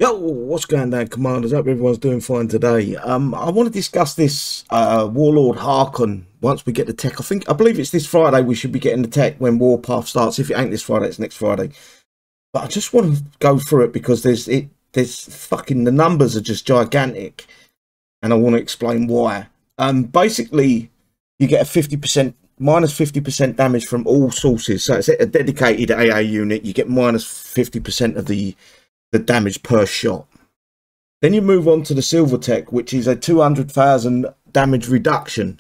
Yo, what's going down, commanders? Hope everyone's doing fine today. I want to discuss this Warlord Harkon once we get the tech. I believe it's this Friday we should be getting the tech when Warpath starts. If it ain't this Friday, it's next Friday. But I just want to go through it because there's fucking, the numbers are just gigantic, and I want to explain why. Basically, you get a 50% minus 50% damage from all sources. So it's a dedicated AA unit. You get minus 50% of the damage per shot. Then you move on to the silver tech, which is a 200,000 damage reduction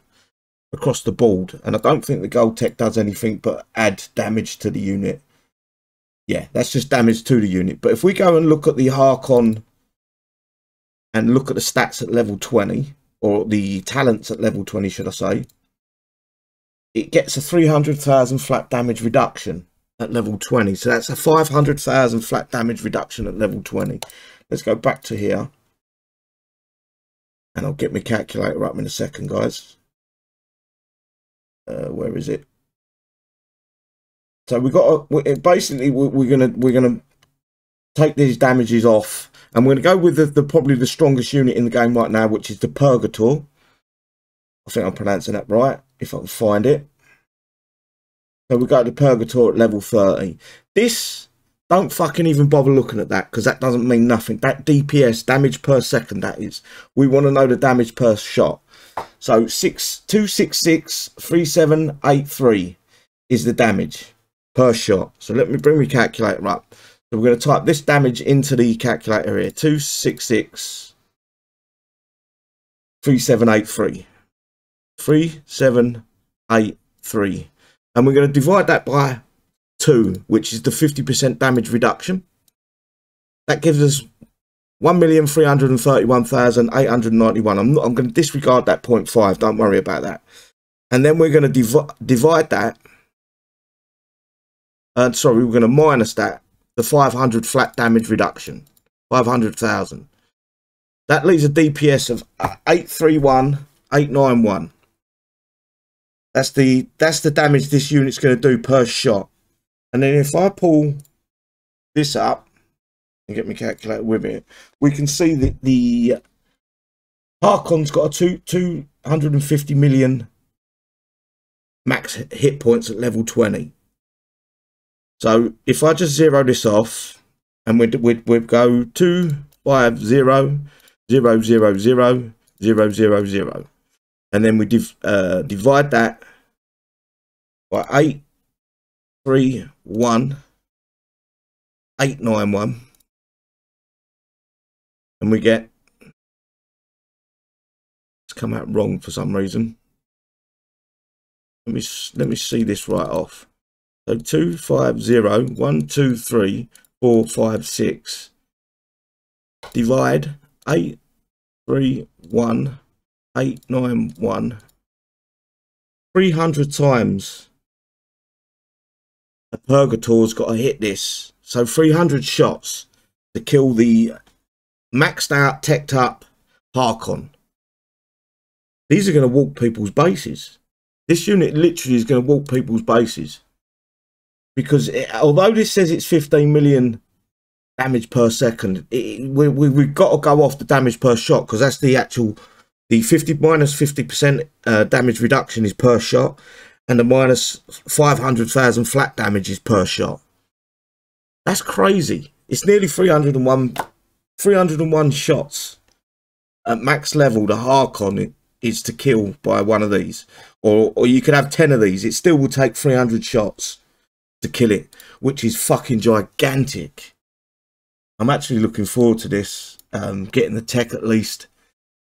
across the board. And I don't think the gold tech does anything but add damage to the unit. Yeah, that's just damage to the unit. But if we go and look at the Harkon and look at the stats at level 20, or the talents at level 20, should I say, it gets a 300,000 flat damage reduction at level 20. So that's a 500,000 flat damage reduction at level 20. Let's go back to here, and I'll get my calculator up in a second, guys. Where is it? So we got basically we're gonna take these damages off, and we're gonna go with the probably the strongest unit in the game right now, which is the Purgator. I think I'm pronouncing that right, if I can find it. So we go to Purgator at level 30. This, don't fucking even bother looking at that, because that doesn't mean nothing. That DPS, damage per second, that is. We want to know the damage per shot. So 2663783 is the damage per shot. So let me bring my calculator up. So we're going to type this damage into the calculator here. 2663783. 3783. And we're going to divide that by 2, which is the 50% damage reduction. That gives us 1,331,891. I'm going to disregard that 0.5. Don't worry about that. And then we're going to divide that. Sorry, we're going to minus that, the 500 flat damage reduction. 500,000. That leaves a DPS of 831,891. That's the damage this unit's going to do per shot. And then if I pull this up and get my calculator with it, we can see that the Harkon's got a 250 million max hit points at level 20. So if I just zero this off, and we'd go 250,000,000, and then we divide that by 831,891, and we get, it's come out wrong for some reason. Let me see this right off. So 250,123,456 divide 831,891 300 times. A Purgator's got to hit this, so 300 shots to kill the maxed out, teched up Harkon. These are going to walk people's bases. This unit literally is going to walk people's bases, because although this says it's 15 million damage per second, we've got to go off the damage per shot, because that's the actual, the 50 minus 50% damage reduction is per shot, and the minus 500,000 flat damage is per shot. That's crazy. It's nearly 301 shots at max level. The Harkon is to kill by one of these, or you could have 10 of these. It still will take 300 shots to kill it, which is fucking gigantic. I'm actually looking forward to this, getting the tech at least.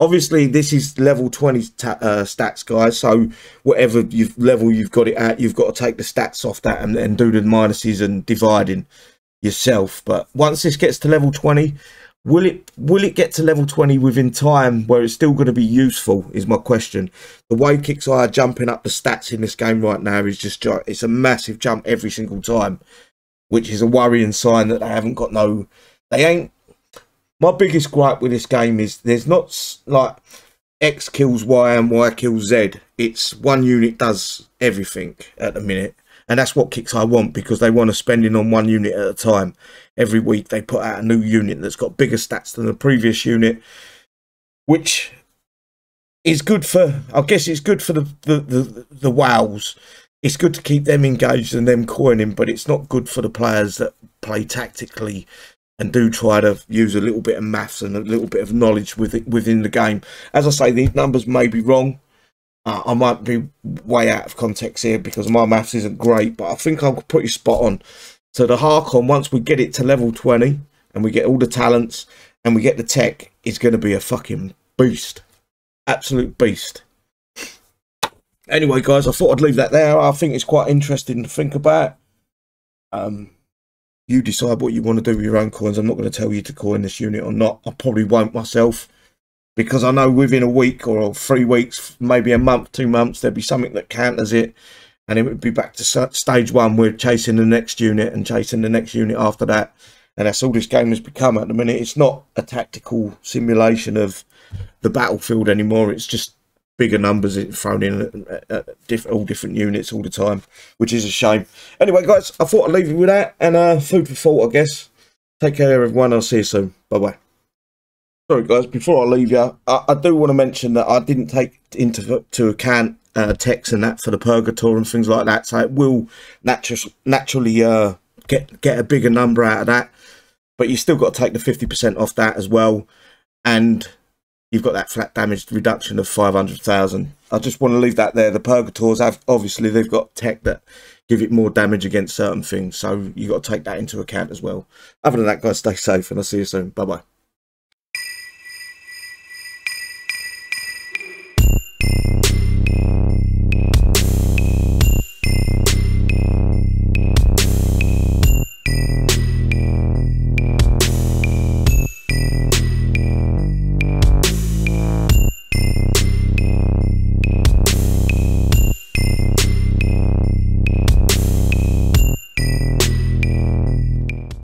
Obviously, this is level 20 stats, guys. So whatever level you've got it at, you've got to take the stats off that and do the minuses and dividing yourself. But once this gets to level 20, will it get to level 20 within time where it's still going to be useful, is my question. The way Kixeye are jumping up the stats in this game right now is just, it's a massive jump every single time, which is a worrying sign that they haven't got no, they ain't. My biggest gripe with this game is there's not like X kills Y and Y kills Z. It's one unit does everything at the minute, And that's what Kixeye want, because they want to spend in on one unit at a time. Every week they put out a new unit that's got bigger stats than the previous unit, which is good for, I guess it's good for the wows. It's good to keep them engaged and them coining, but it's not good for the players that play tactically and do try to use a little bit of maths and a little bit of knowledge within the game. As I say, these numbers may be wrong. I might be way out of context here because my maths isn't great, but I think I'll put you spot on. So the Harkon, once we get it to level 20 and we get all the talents and we get the tech, is going to be a fucking beast. Absolute beast. Anyway, guys, I thought I'd leave that there. I think it's quite interesting to think about. You decide what you want to do with your own coins. I'm not going to tell you to coin this unit or not. I probably won't myself, because I know within a week or 3 weeks, maybe a month, 2 months, there'll be something that counters it, and it would be back to stage 1. We're chasing the next unit and chasing the next unit after that, and that's all this game has become at the minute. It's not a tactical simulation of the battlefield anymore. It's just bigger numbers thrown in at all different units all the time, which is a shame. Anyway, guys, I thought I'd leave you with that, and food for thought, I guess. Take care, everyone. I'll see you soon. Bye-bye. Sorry, guys, before I leave you, I do want to mention that I didn't take into account text and that for the Purgator and things like that, so it will naturally get a bigger number out of that, but you still got to take the 50% off that as well, and you've got that flat damage reduction of 500,000. I just want to leave that there. The Purgators have, obviously, they've got tech that give it more damage against certain things, so you got to take that into account as well. Other than that, guys, stay safe, and I'll see you soon. Bye-bye.